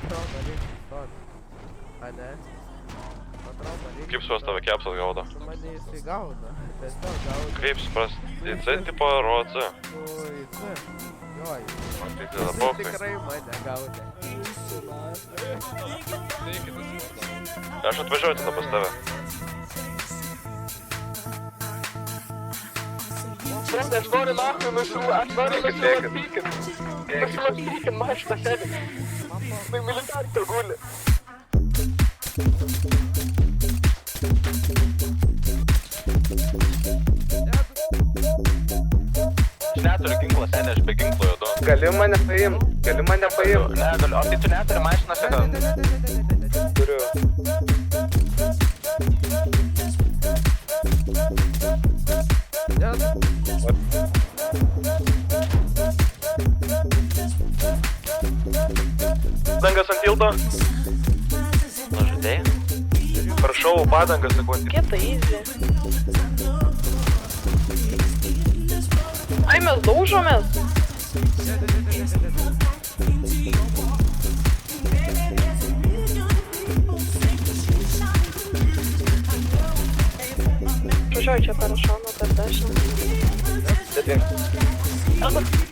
Atrodo, reikia stoti. A ne? Atrodo, reikia. Kaip supras tave kepsas gaudo? Mane jisai gaudo. Tiesiog gaudo. Kaip supras? Į C tipo ar O C? Į C. Joj. O tai tada Jisai pokai. tikrai mane gaudė. Aš atvažiuoju tada pas tave. Sprendė, aš noriu nahui nusilapykint. Nusilapykint mašitą sėdį. Tai militarkio guli. Aš neturiu ginklo, seniai, aš be ginklo juodu. Gali mane paimt. Ne, galiu. O tai tu neturi mašiną sėdį? Turiu. Padangas ant tilto? Nužudėjai? Prašau, padangas sekundį. Kieta easy. Ai, mes daužomės. Važiuoju čia per šoną, per dešinę. Sėdink.